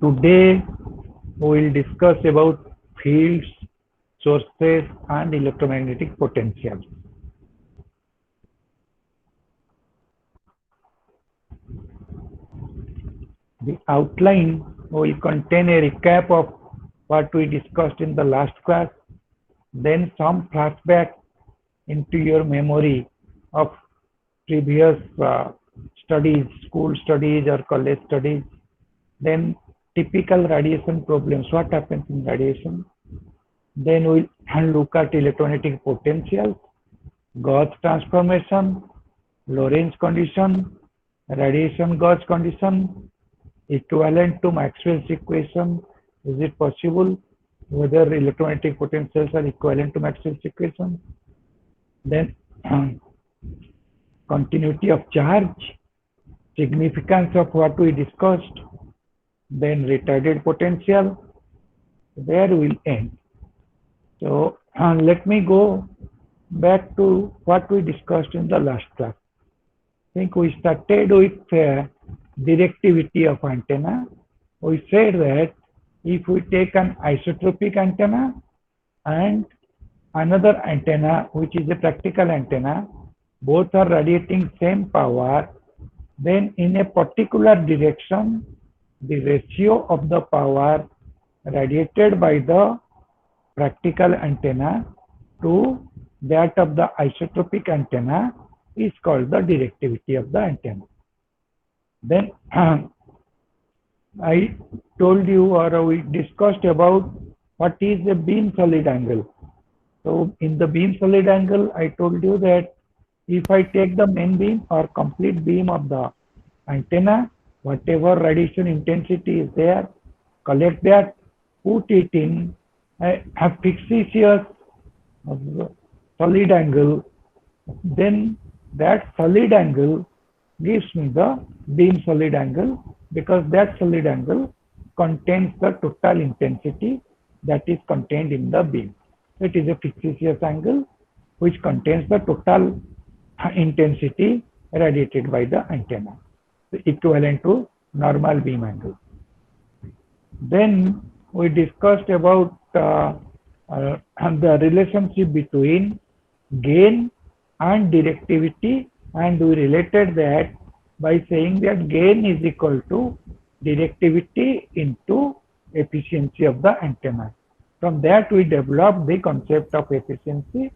Today we will discuss about fields, sources and electromagnetic potentials. The outline will contain a recap of what we discussed in the last class, then some flashback into your memory of previous studies, school studies or college studies, then typical radiation problems, what happens in radiation. Then we'll look at electromagnetic potentials, Gauss transformation, Lorentz condition, radiation Gauss condition, equivalent to Maxwell's equation. Is it possible? Whether electromagnetic potentials are equivalent to Maxwell's equation. Then continuity of charge, significance of what we discussed, then retarded potential. There we'll end. So let me go back to what we discussed in the last class. I think we started with directivity of antenna. We said that if we take an isotropic antenna and another antenna which is a practical antenna, both are radiating same power, then in a particular direction the ratio of the power radiated by the practical antenna to that of the isotropic antenna is called the directivity of the antenna. Then I told you, or we discussed about what is a beam solid angle. So in the beam solid angle, I told you that if I take the main beam or complete beam of the antenna, whatever radiation intensity is there, collect that, put it in a fixitious solid angle, then that solid angle gives me the beam solid angle, because that solid angle contains the total intensity that is contained in the beam. It is a fixitious angle which contains the total intensity radiated by the antenna, equivalent to normal beam angle. Then we discussed about the relationship between gain and directivity, and we related that by saying that gain is equal to directivity into efficiency of the antenna. From that we developed the concept of efficiency,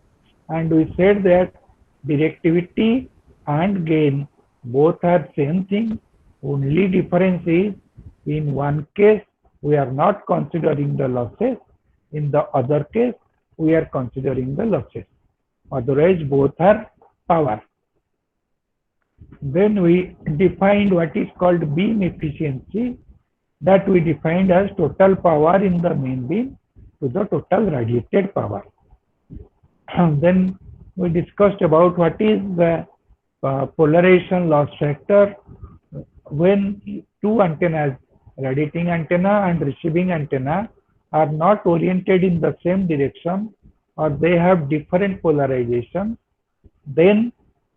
and we said that directivity and gain both are same thing. Only difference is in one case we are not considering the losses, in the other case we are considering the losses. Otherwise both are power. Then we defined what is called beam efficiency, that we defined as total power in the main beam to the total radiated power. Then we discussed about what is the polarization loss factor when two antennas, radiating antenna and receiving antenna, are not oriented in the same direction or they have different polarization. Then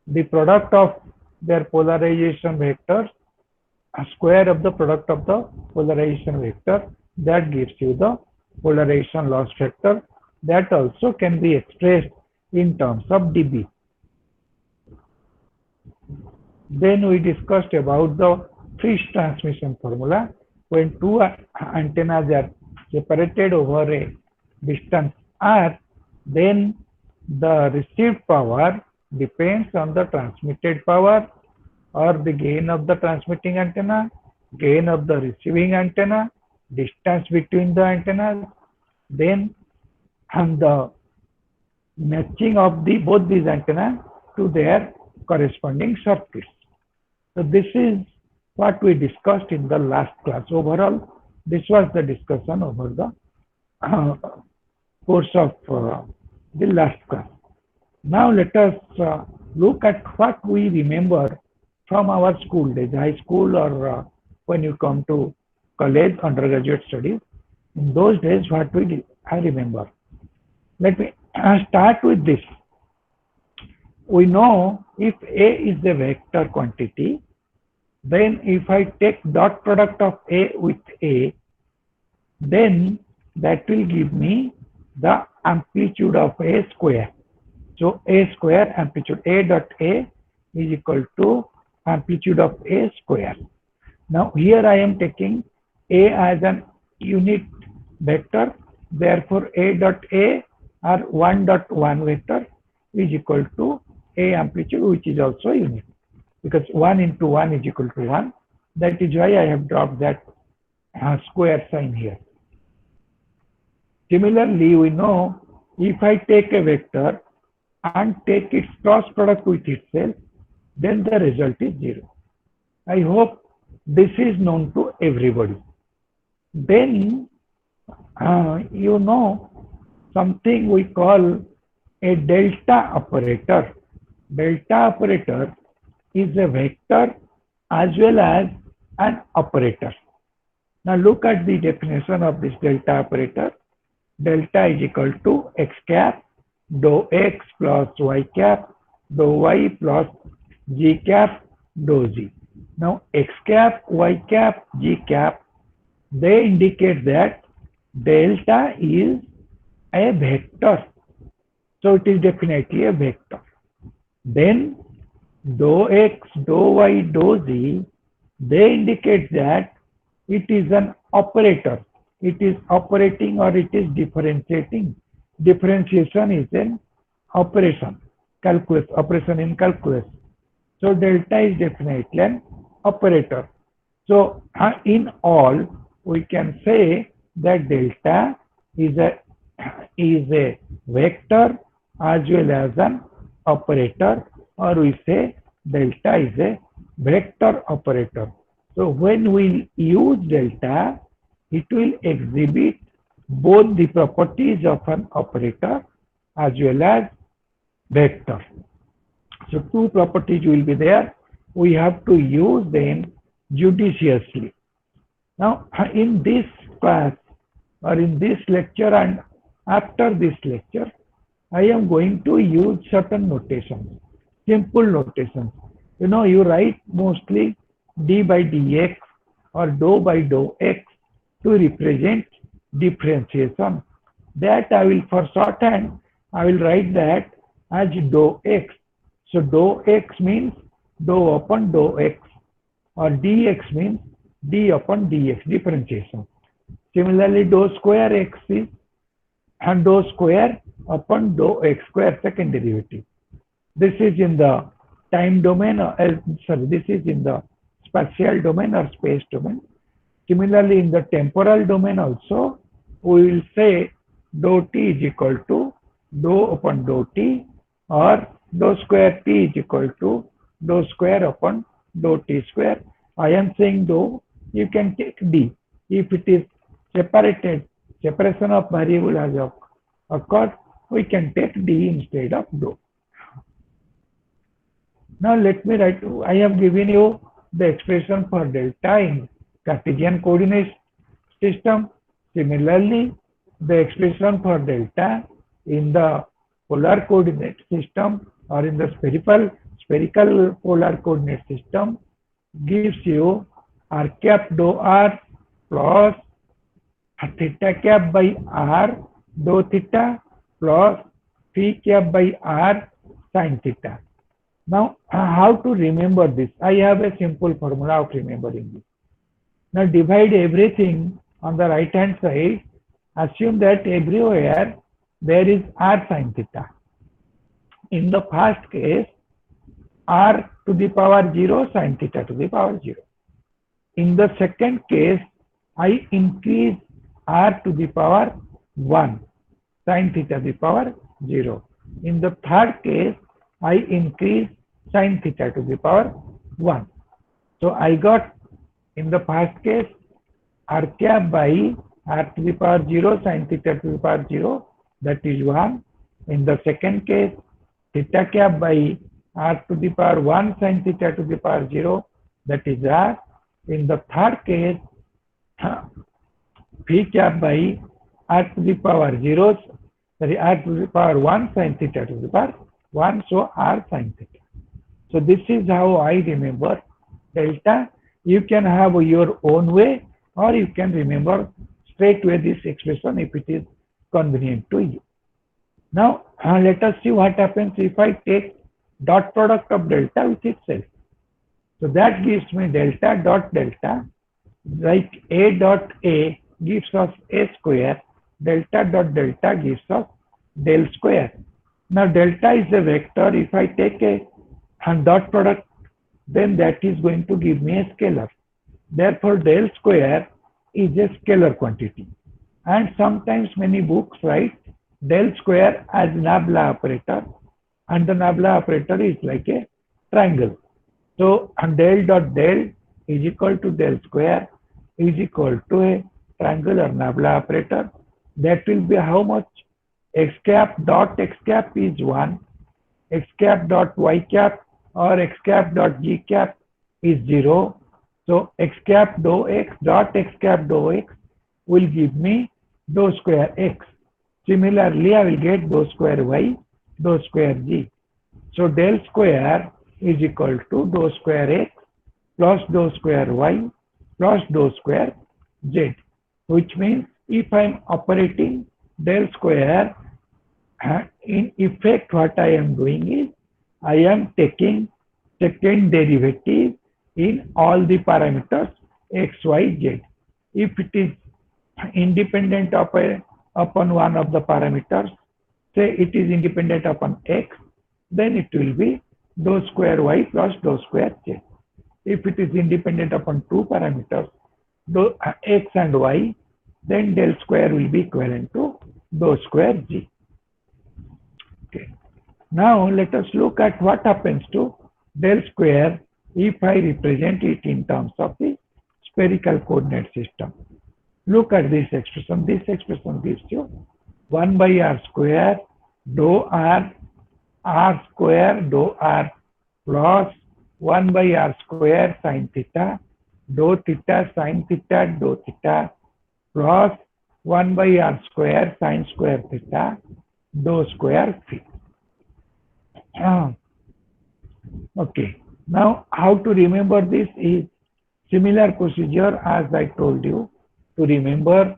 the product of their polarization vectors, a square of the product of the polarization vector, that gives you the polarization loss factor. That also can be expressed in terms of dB. Then we discussed about the Friis transmission formula. When two antennas are separated over a distance r, then the received power depends on the transmitted power or the gain of the transmitting antenna, gain of the receiving antenna, distance between the antennas, then and the matching of both these antennas to their corresponding circuits. So this is what we discussed in the last class. Overall, this was the discussion over the course of the last class. Now let us look at what we remember from our school days, high school, or when you come to college, undergraduate studies. In those days, what I remember. Let me start with this. We know if A is a vector quantity, then if I take dot product of A with A, then that will give me the amplitude of A square. So A square amplitude A dot A is equal to amplitude of A square. Now here I am taking A as an unit vector, therefore A dot A or 1 dot 1 vector is equal to A amplitude, which is also unit, because 1 into 1 is equal to 1. That is why I have dropped that square sign here. Similarly, we know if I take a vector and take its cross product with itself, then the result is 0. I hope this is known to everybody. Then, you know, something we call a delta operator. Delta operator is a vector as well as an operator. Now look at the definition of this delta operator. Delta is equal to x cap dou x plus y cap dou y plus g cap dou z. Now x cap, y cap, g cap, they indicate that delta is a vector. So it is definitely a vector. Then dou x, dou y, dou z, they indicate that it is an operator. It is operating or it is differentiating. Differentiation is an operation, calculus, operation in calculus. So delta is definitely an operator. So in all, we can say that delta is a vector as well as an operator, or we say delta is a vector operator. So when we use delta, it will exhibit both the properties of an operator as well as vector. So two properties will be there. We have to use them judiciously. Now in this class or in this lecture and after this lecture, I am going to use certain notations, simple notations. You know, you write mostly d by dx or dou by dou x to represent differentiation. That I will, for shorthand, I will write that as dou x. So dou x means dou upon dou x, or dx means d upon dx, differentiation. Similarly, dou square x is and dou square upon dou x square, second derivative. This is in the time domain, this is in the spatial domain or space domain. Similarly, in the temporal domain also, we will say dou t is equal to dou upon dou t, or dou square t is equal to dou square upon dou t square. I am saying dou, you can take d. If it is separated, separation of variable has occurred, we can take d instead of dou. Now let me write, I have given you the expression for delta in Cartesian coordinate system. Similarly, the expression for delta in the polar coordinate system or in the spherical polar coordinate system gives you r cap dou r plus theta cap by r dou theta plus phi cap by r sin theta. Now, how to remember this? I have a simple formula of remembering this. Now, divide everything on the right hand side. Assume that everywhere there is r sin theta. In the first case, r to the power 0, sin theta to the power 0. In the second case, I increase r to the power 1, sin theta to the power 0. In the third case, I increase sin theta to the power 1. So I got, in the first case, r cap by r to the power 0 sin theta to the power 0, that is 1. In the second case, theta cap by r to the power 1 sin theta to the power 0, that is r. In the third case, phi cap by r to the power 0, sorry, r to the power 1 sin theta to the power 1, so r sin theta. So this is how I remember delta. You can have your own way, or you can remember straight away this expression if it is convenient to you. Now let us see what happens if I take dot product of delta with itself. So that gives me delta dot delta, like a dot a gives us a square, delta dot delta gives us del square. Now delta is a vector. If I take a dot product, then that is going to give me a scalar. Therefore del square is a scalar quantity. And sometimes many books write del square as nabla operator, and the nabla operator is like a triangle. So del dot del is equal to del square is equal to a triangular nabla operator. That will be how much? X cap dot x cap is 1, x cap dot y cap or x cap dot g cap is 0. So x cap dou x dot x cap dou x will give me dou square x. Similarly, I will get dou square y, dou square g. So del square is equal to dou square x plus dou square y plus dou square z, which means if I am operating del square, in effect what I am doing is I am taking second derivative in all the parameters x, y, z. If it is independent upon one of the parameters, say it is independent upon x, then it will be dou square y plus dou square z. If it is independent upon two parameters, x and y, then del square will be equivalent to dou square g. Okay. Now let us look at what happens to del square if I represent it in terms of the spherical coordinate system. Look at this expression. This expression gives you 1 by r square dou r square dou r plus 1 by r square sin theta dou theta sin theta dou theta plus 1 by r square sin square theta dou square phi. Okay. Now how to remember this is similar procedure as I told you to remember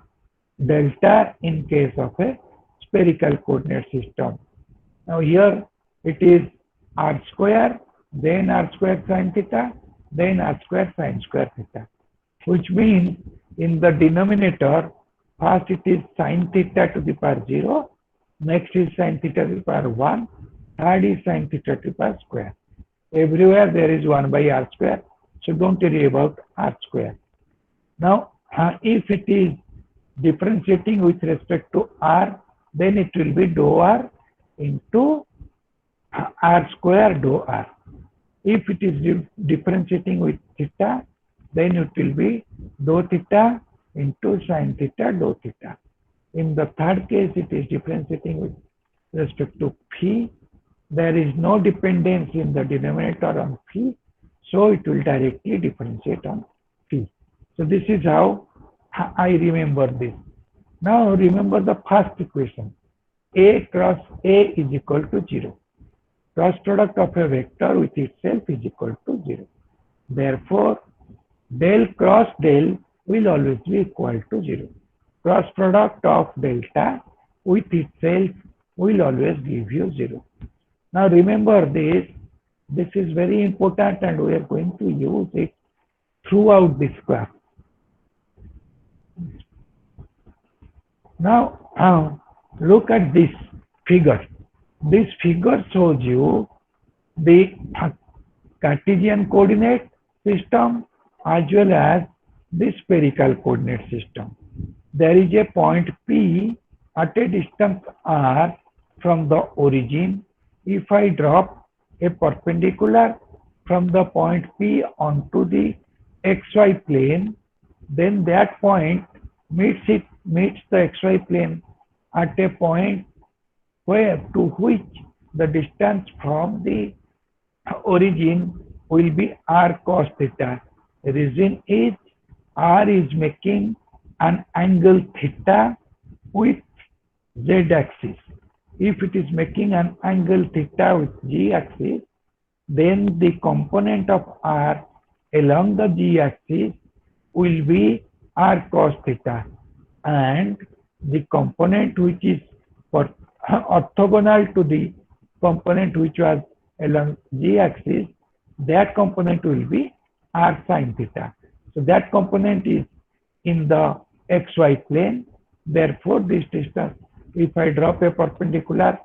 delta in case of a spherical coordinate system. Now here it is r square, then r square sin theta, then r square sin square theta, which means in the denominator, first it is sin theta to the power 0, next is sin theta to the power 1, third is sin theta to the power square. Everywhere there is 1 by r square, so don't worry about r square. Now, if it is differentiating with respect to r, then it will be dou r into r square dou r. If it is differentiating with theta, then it will be dou theta into sin theta dou theta. In the third case, it is differentiating with respect to phi. There is no dependence in the denominator on phi, so it will directly differentiate on phi. So this is how I remember this. Now remember the first equation. A cross A is equal to 0. Cross product of a vector with itself is equal to 0. Therefore, del cross del will always be equal to 0. Cross product of delta with itself will always give you 0. Now remember this. This is very important and we are going to use it throughout this class. Now look at this figure. This figure shows you the Cartesian coordinate system as well as the spherical coordinate system. There is a point P at a distance r from the origin. If I drop a perpendicular from the point P onto the xy plane, then that point meets the xy plane at a point to which the distance from the origin will be r cos theta. The reason is r is making an angle theta with z axis. If it is making an angle theta with g axis, then the component of r along the g axis will be r cos theta. and the component which is orthogonal to the component which was along z-axis, that component will be r sine theta. So that component is in the xy plane. Therefore, this distance, if I drop a perpendicular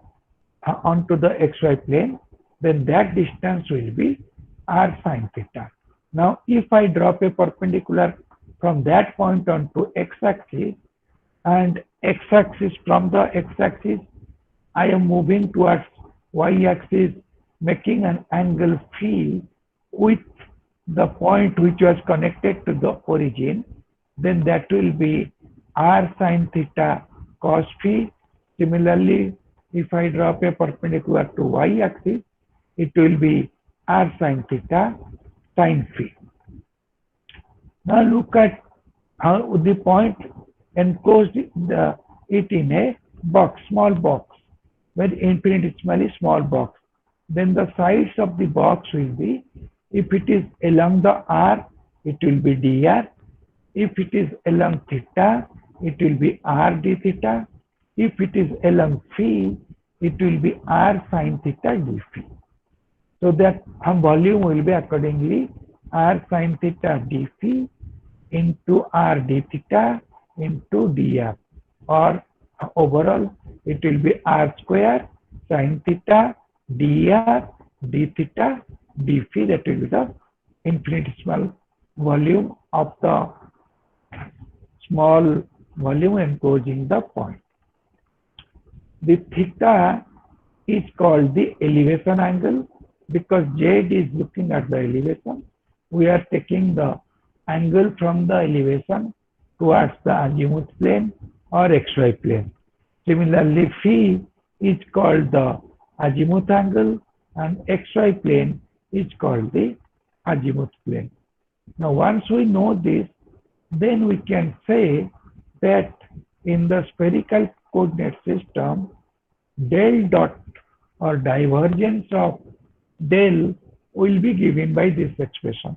onto the xy plane, then that distance will be r sine theta. Now, if I drop a perpendicular from that point onto x-axis, and x-axis, from the x-axis I am moving towards y-axis, making an angle phi with the point which was connected to the origin, then that will be r sine theta cos phi. Similarly, if I drop a perpendicular to y-axis, it will be r sine theta sine phi. Now look at how the point enclosed it in a box, small box, very infinitesimally small box. Then the sides of the box will be, if it is along the r, it will be dr. If it is along theta, it will be r d theta. If it is along phi, it will be r sine theta d phi. So that volume will be accordingly r sine theta d phi into r d theta into dr, or overall it will be r square sine theta dr d theta d phi. That will be the infinitesimal volume of the small volume enclosing the point. The theta is called the elevation angle because Z is looking at the elevation. We are taking the angle from the elevation towards the azimuth plane or xy plane. Similarly, phi is called the azimuth angle and xy plane is called the azimuth plane. Now, once we know this, then we can say that in the spherical coordinate system, del dot or divergence of del will be given by this expression.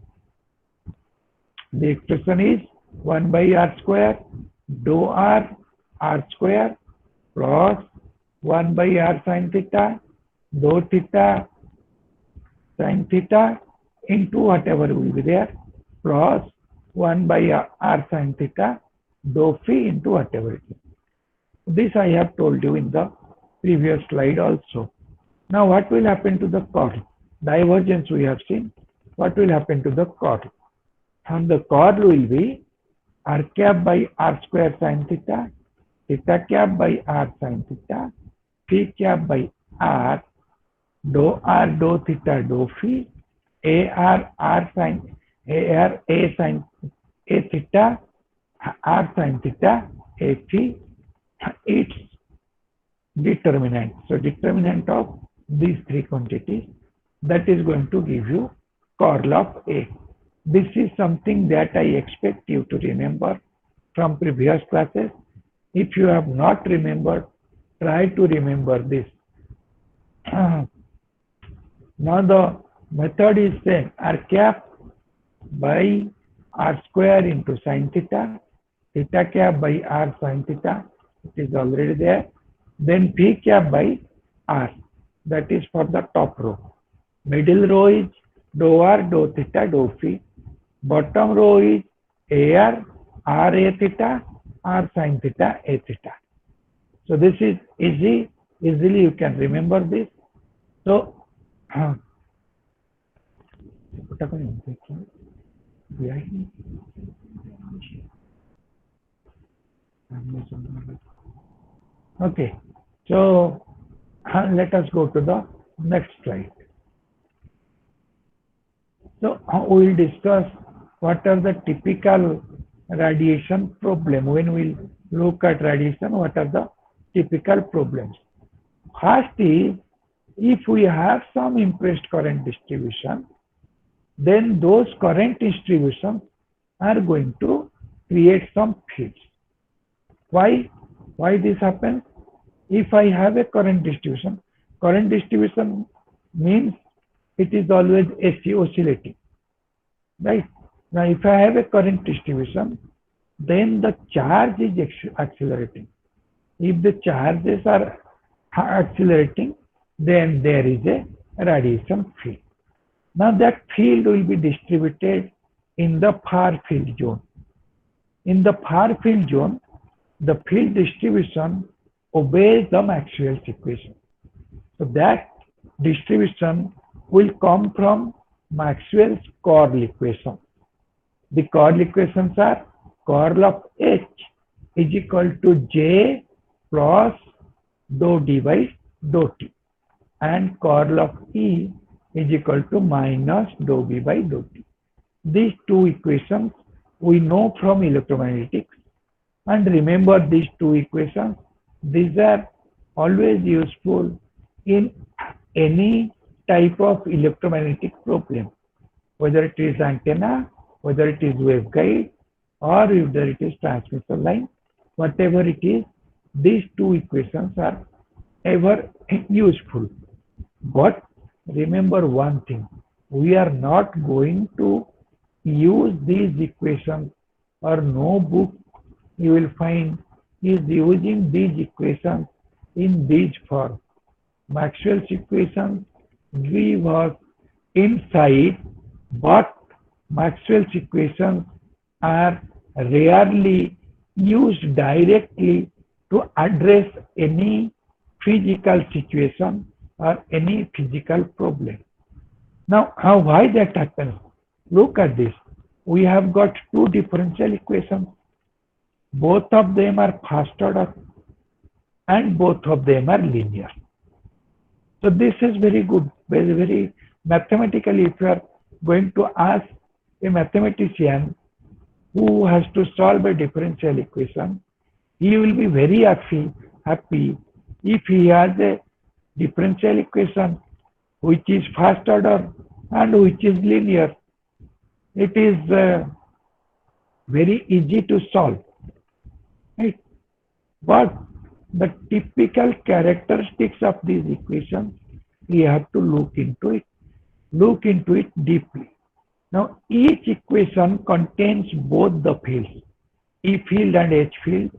The expression is 1 by r square dou r square plus 1 by r sine theta dou theta sine theta into whatever will be there plus 1 by r sine theta dou phi into whatever it is. This I have told you in the previous slide also. Now what will happen to the curl? Divergence we have seen. What will happen to the curl? And the curl will be r cap by r square sine theta, theta cap by r sine theta, phi cap by r dou theta dou phi, ar sine a theta, r sine theta, a phi, its determinant. So determinant of these three quantities, that is going to give you curl of A. This is something that I expect you to remember from previous classes. If you have not remembered, try to remember this. Now the method is same, r cap by r square into sine theta, theta cap by r sine theta, it is already there. Then phi cap by r, that is for the top row. Middle row is dou r dou theta dou phi. Bottom row is ar r a theta r sine theta a theta. So this is easily you can remember this. So okay, so let us go to the next slide. So we will discuss what are the typical radiation problem. When we look at radiation, what are the typical problems? First is, if we have some impressed current distribution, then those current distributions are going to create some fields. Why this happens? If I have a current distribution means it is always AC oscillating, right? Now if I have a current distribution, then the charge is accelerating. If the charges are accelerating, then there is a radiation field. Now that field will be distributed in the far field zone. In the far field zone, the field distribution obeys the Maxwell's equation. So that distribution will come from Maxwell's curl equation. The curl equations are curl of H is equal to J plus dou D by dou T, and curl of E is equal to minus dou B by dou T. These two equations we know from electromagnetics, and remember these two equations. These are always useful in any type of electromagnetic problem, whether it is antenna, whether it is waveguide, or whether it is transmission line, whatever it is, these two equations are ever useful. But remember one thing, we are not going to use these equations, or no book you will find is using these equations in this form. Maxwell's equations give us insight, but Maxwell's equations are rarely used directly to address any physical situation or any physical problem. Now, why that happens? Look at this. We have got two differential equations. Both of them are first order and both of them are linear. So this is very good, very mathematically. If you are going to ask a mathematician who has to solve a differential equation, he will be very happy if he has a differential equation which is first order and which is linear. It is very easy to solve, right? But the typical characteristics of these equations, we have to look into it deeply. Now, each equation contains both the fields, E field and H field,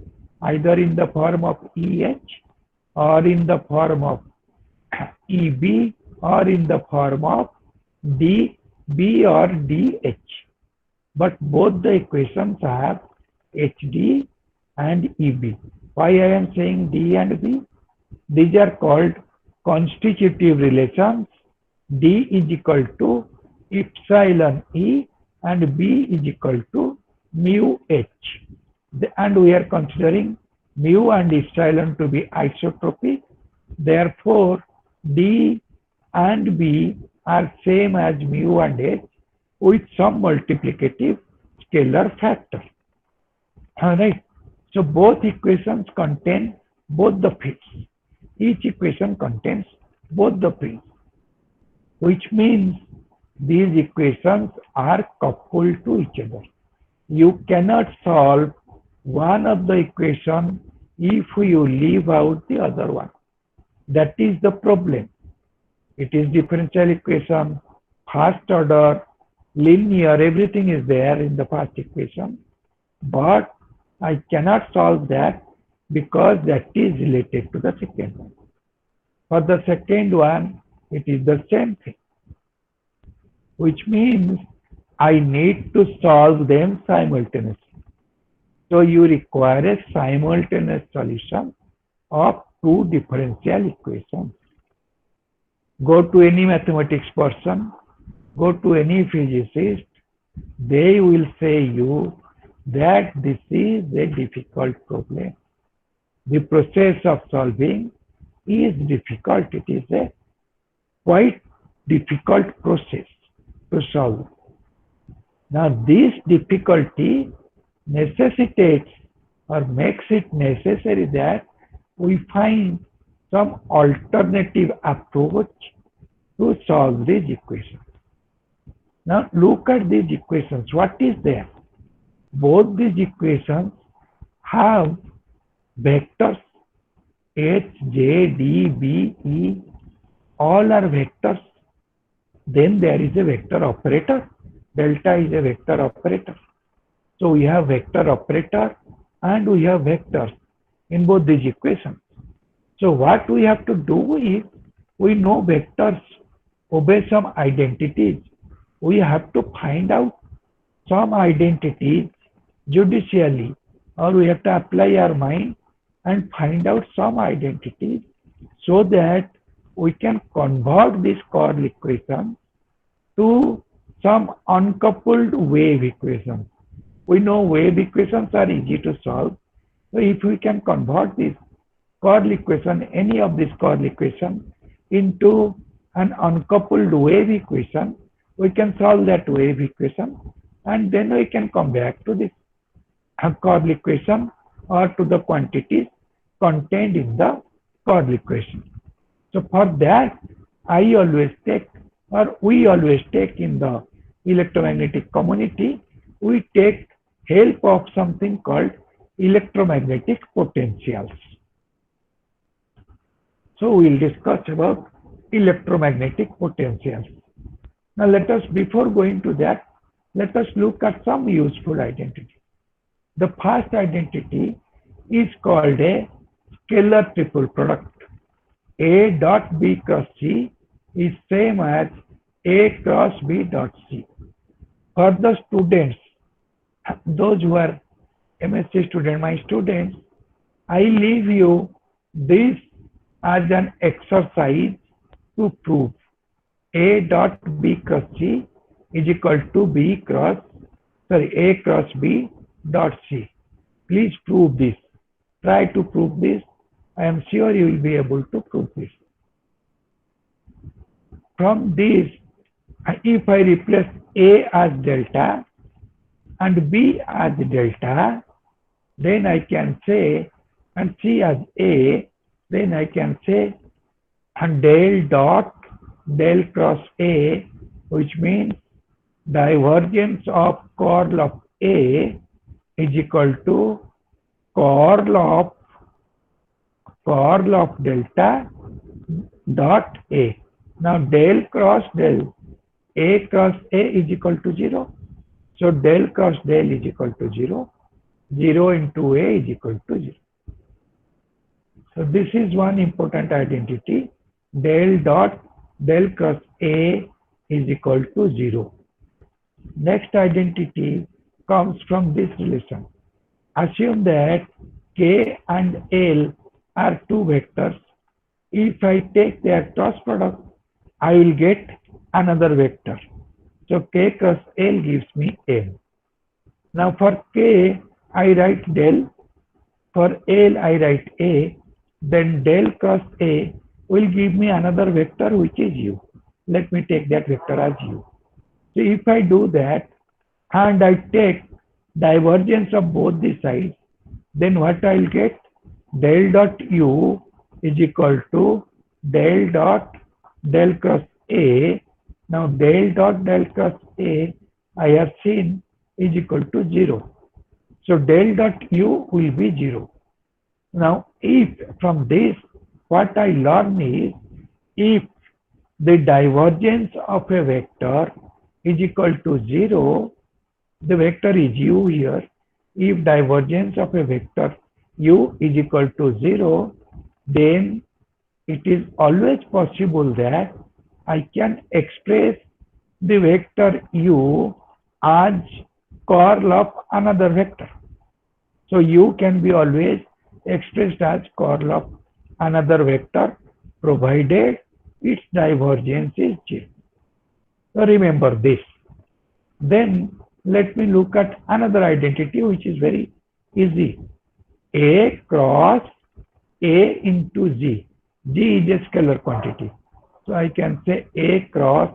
either in the form of EH or in the form of EB or in the form of DB or DH. But both the equations have HD and EB. Why I am saying D and B? These are called constitutive relations. D is equal to epsilon E and B is equal to mu H. And we are considering mu and epsilon to be isotropic. Therefore, D and B are same as mu and H with some multiplicative scalar factor. Alright. So both equations contain both the fields. Each equation contains both the fields, which means these equations are coupled to each other. You cannot solve one of the equation if you leave out the other one. That is the problem. It is differential equation, first order, linear, everything is there in the first equation, but I cannot solve that because that is related to the second one. For the second one, it is the same thing, which means I need to solve them simultaneously. So you require a simultaneous solution of two differential equations. Go to any mathematics person, go to any physicist, they will say you that this is a difficult problem. The process of solving is difficult. It is a quite difficult process to solve. Now this difficulty necessitates or makes it necessary that we find some alternative approach to solve these equations. Now look at these equations. What is there? Both these equations have vectors H, J, D, B, E, all are vectors. Then there is a vector operator. Delta is a vector operator. So we have vector operator and we have vectors in both these equations. So what we have to do is, we know vectors obey some identities. We have to find out some identities judicially, or we have to apply our mind and find out some identities so that we can convert this chord equation to some uncoupled wave equation. We know wave equations are easy to solve. So if we can convert this chord equation, any of this chord equation, into an uncoupled wave equation, we can solve that wave equation, and then we can come back to this chord equation or to the quantities contained in the chord equation. So for that, I always take, or we always take in the electromagnetic community, we take help of something called electromagnetic potentials. So we'll discuss about electromagnetic potentials. Now let us, before going to that, let us look at some useful identity. The first identity is called a scalar triple product. A dot B cross C is same as A cross B dot C. For the students, those who are MSc students, my students, I leave you this as an exercise to prove A dot B cross C is equal to A cross B dot C. Please prove this. Try to prove this. I am sure you will be able to prove this. From this, if I replace A as delta and B as delta, then I can say, and C as A, then I can say and del dot del cross A, which means divergence of curl of A is equal to curl of delta dot A. Now del cross del, A cross A is equal to 0. So del cross del is equal to 0. 0 into A is equal to 0. So this is one important identity. Del dot del cross A is equal to 0. Next identity comes from this relation. Assume that K and L are two vectors. If I take their cross product, I will get another vector. So K cross L gives me M. Now for K, I write del. For L, I write A. Then del cross A will give me another vector, which is U. Let me take that vector as U. So if I do that and I take divergence of both the sides, then what I will get? Del dot U is equal to del dot del cross A. Now del dot del cross A, I have seen, is equal to 0. So del dot U will be 0. Now if from this, what I learn is, if the divergence of a vector is equal to 0, the vector is U here. If divergence of a vector U is equal to 0, then it is always possible that I can express the vector U as curl of another vector. So U can be always expressed as curl of another vector, provided its divergence is 0. So remember this. Then let me look at another identity which is very easy. A cross A into G. G is a scalar quantity. So I can say A cross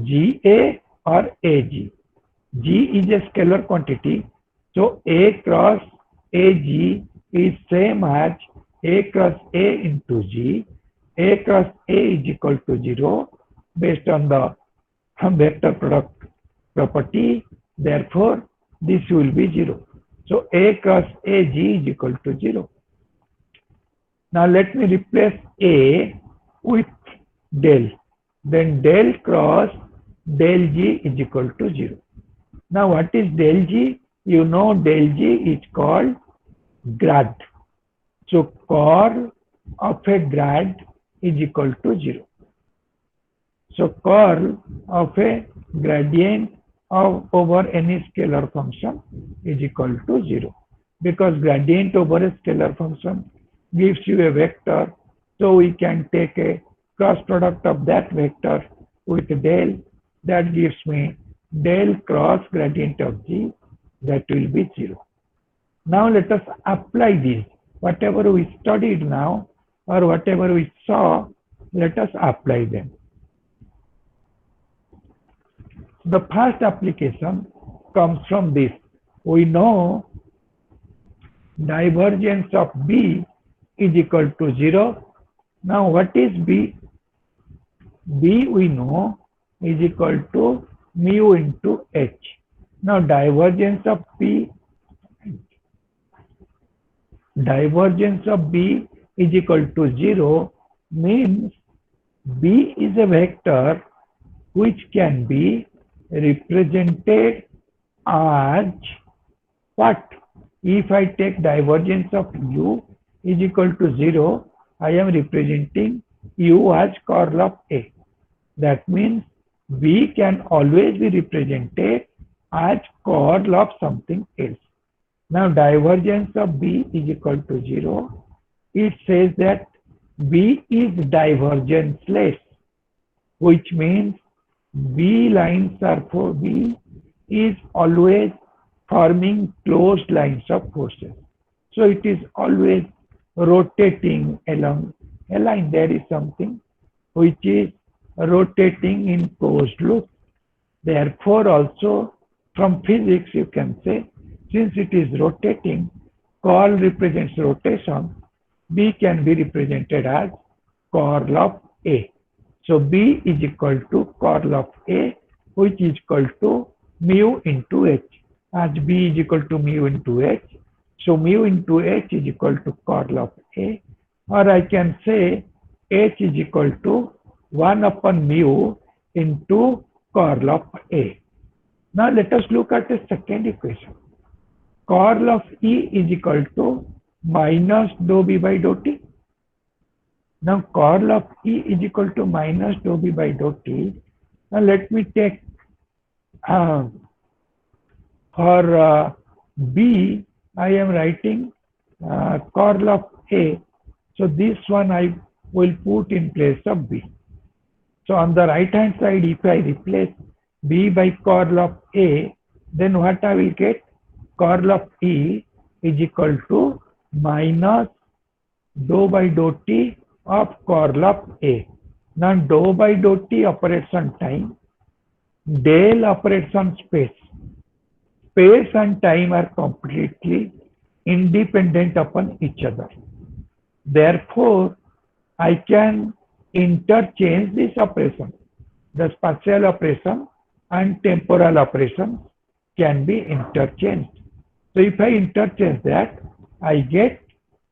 GA or AG. G is a scalar quantity. So A cross AG is same as A cross A into G. A cross A is equal to 0 based on the vector product property. Therefore, this will be 0. So A cross AG is equal to 0. Now let me replace A with del. Then del cross del G is equal to 0. Now what is del G? you know del G is called grad. So curl of a grad is equal to 0. So curl of a gradient of over any scalar function is equal to 0. Because gradient over a scalar function gives you a vector, so we can take a cross product of that vector with del. That gives me del cross gradient of G, that will be 0. Now let us apply this. Whatever we studied now or whatever we saw, let us apply them. The first application comes from this. We know divergence of B is equal to 0. Now what is B? B we know is equal to mu into H. Now divergence of B is equal to 0 means B is a vector which can be represented as what? If I take divergence of U is equal to 0, I am representing U as curl of A. That means B can always be represented as curl of something else. Now divergence of B is equal to 0. It says that B is divergenceless, which means B lines are for B is always forming closed lines of forces. So it is always rotating along a line. There is something which is rotating in closed loop. Therefore also from physics you can say, since it is rotating, curl represents rotation, B can be represented as curl of A. So B is equal to curl of A, which is equal to mu into H. As B is equal to mu into H, so mu into H is equal to curl of A, or I can say H is equal to 1 upon mu into curl of A. Now let us look at the second equation. Curl of E is equal to minus dou B by dou T. Now curl of E is equal to minus dou B by dou T. Now let me take for B, I am writing curl of A. So this one I will put in place of B. So on the right hand side, if I replace B by curl of A, then what I will get? Curl of E is equal to minus dou by dou T of curl of A. Now dou by dou T operates on time, del operates on space. Space and time are completely independent upon each other. Therefore, I can interchange this operation. The spatial operation and temporal operation can be interchanged. So if I interchange that, I get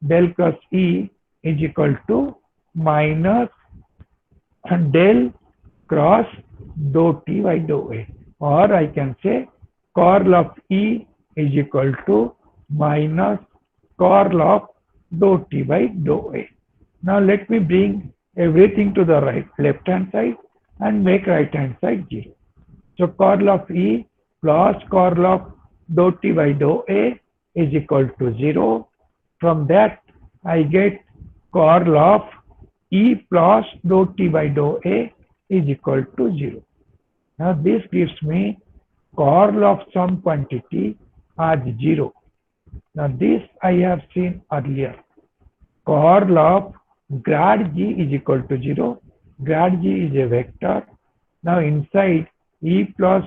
del cross E is equal to minus del cross dou T by dou A. Or I can say curl of E is equal to minus curl of dou T by dou A. Now let me bring everything to the left hand side and make right hand side 0. So curl of E plus curl of dou T by dou A is equal to 0. From that I get curl of E plus dou T by dou A is equal to 0. Now this gives me curl of some quantity as 0. Now this I have seen earlier. Curl of grad G is equal to 0. Grad G is a vector. Now inside E plus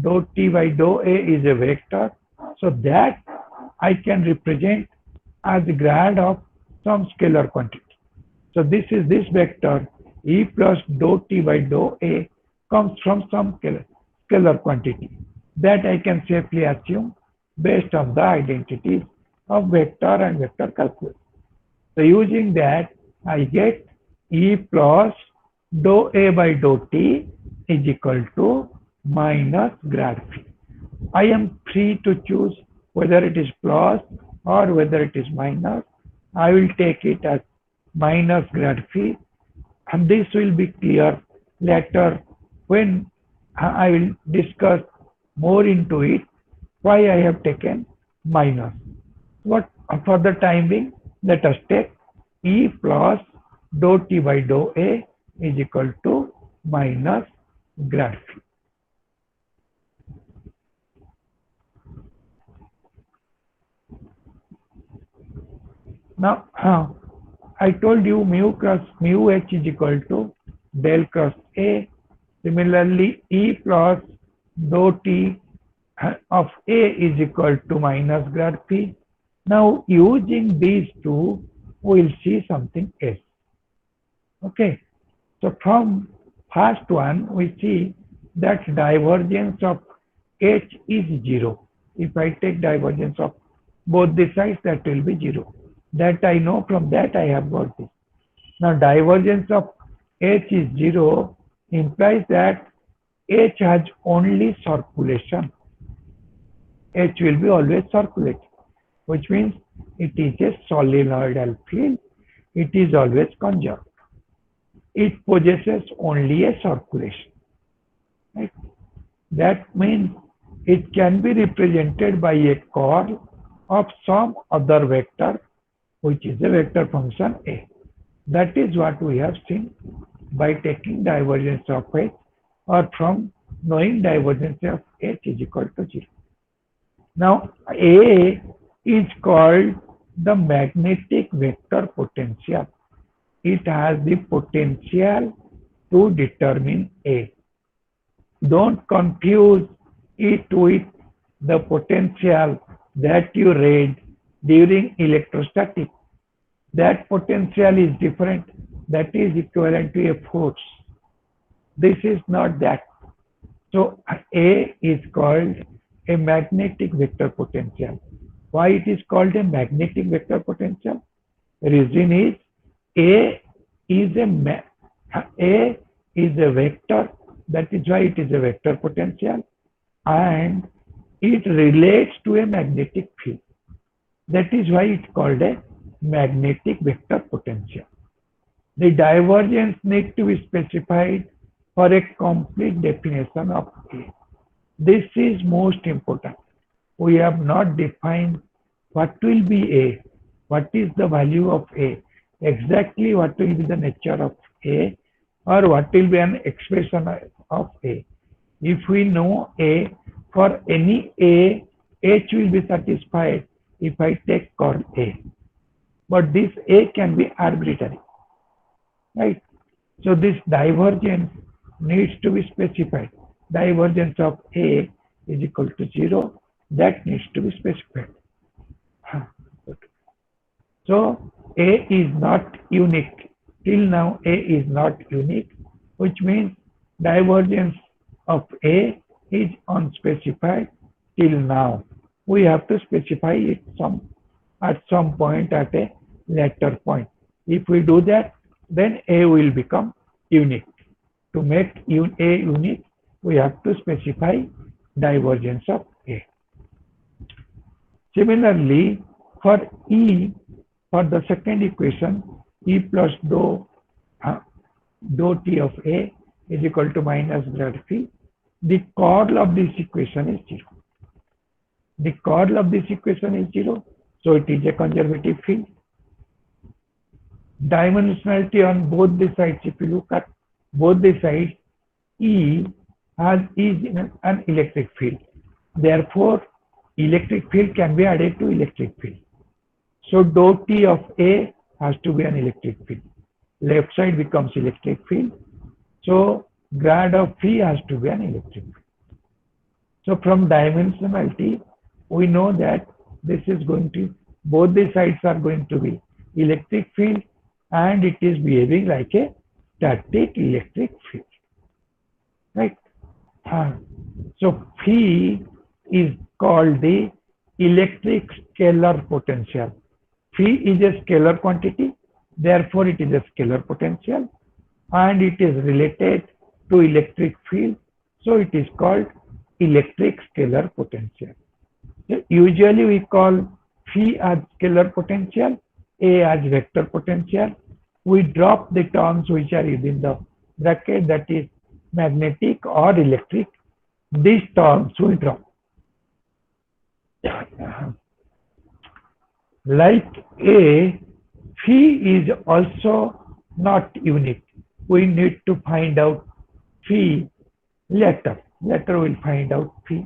dou T by dou A is a vector. So that I can represent as grad of some scalar quantity. So this is this vector E plus dou T by dou A comes from some scalar quantity. That I can safely assume based on the identities of vector and vector calculus. So using that, I get E plus dou A by dou T is equal to minus grad phi. I am free to choose whether it is plus or whether it is minus. I will take it as minus grad phi, and this will be clear later when I will discuss more into it why I have taken minus. What for the time being, let us take E plus dou t by dou A is equal to minus grad phi. Now, I told you mu cross mu H is equal to del cross A. Similarly, E plus dou T of A is equal to minus grad phi. Now, using these two, we will see something else. Okay. So, from first one, we see that divergence of H is 0. If I take divergence of both the sides, that will be 0. That I know, from that I have got this. Now divergence of H is 0 implies that H has only circulation. H will be always circulating, which means it is a solenoidal field. It is always conserved. It possesses only a circulation. Right? That means it can be represented by a curl of some other vector, which is a vector function A. That is what we have seen by taking divergence of H, or from knowing divergence of H is equal to 0. Now A is called the magnetic vector potential. It has the potential to determine A. Don't confuse it with the potential that you read during electrostatic. That potential is different. That is equivalent to a force. This is not that. So A is called a magnetic vector potential. Why it is called a magnetic vector potential? The reason is A is a vector. That is why it is a vector potential, and it relates to a magnetic field. That is why it's called a magnetic vector potential. The divergence needs to be specified for a complete definition of A. This is most important. We have not defined what will be A, what is the value of A, exactly what will be the nature of A, or what will be an expression of A. If we know A, for any A, H will be satisfied if I take curl A. But this A can be arbitrary, right? So this divergence needs to be specified. Divergence of A is equal to 0. That needs to be specified. So A is not unique. Till now A is not unique, which means divergence of A is unspecified till now. We have to specify it at some point at a later point. If we do that, then A will become unique. To make A unique, we have to specify divergence of A. Similarly, for E, for the second equation, E plus dou T of A is equal to minus grad phi. The curl of this equation is 0. The curl of this equation is 0, so it is a conservative field. Dimensionality on both the sides, if you look at both the sides, E is in an electric field. Therefore, electric field can be added to electric field. So dou T of A has to be an electric field. Left side becomes electric field. So grad of phi has to be an electric field. So from dimensionality, we know that this is going to, both the sides are going to be electric field, and it is behaving like a static electric field, right? So phi is called the electric scalar potential. Phi is a scalar quantity, therefore it is a scalar potential, and it is related to electric field, so it is called electric scalar potential. So usually we call phi as scalar potential, A as vector potential. We drop the terms which are within the bracket, that is magnetic or electric. These terms we drop. Like A, phi is also not unique. We need to find out phi later. Later we'll find out phi.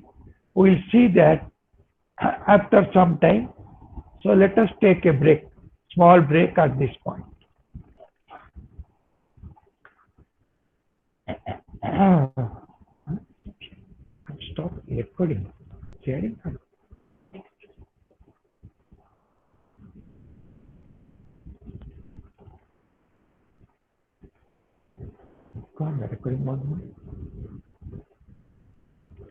We'll see that after some time. So let us take a break, small break at this point. Stop recording. Sharing. कौन है recording mode में?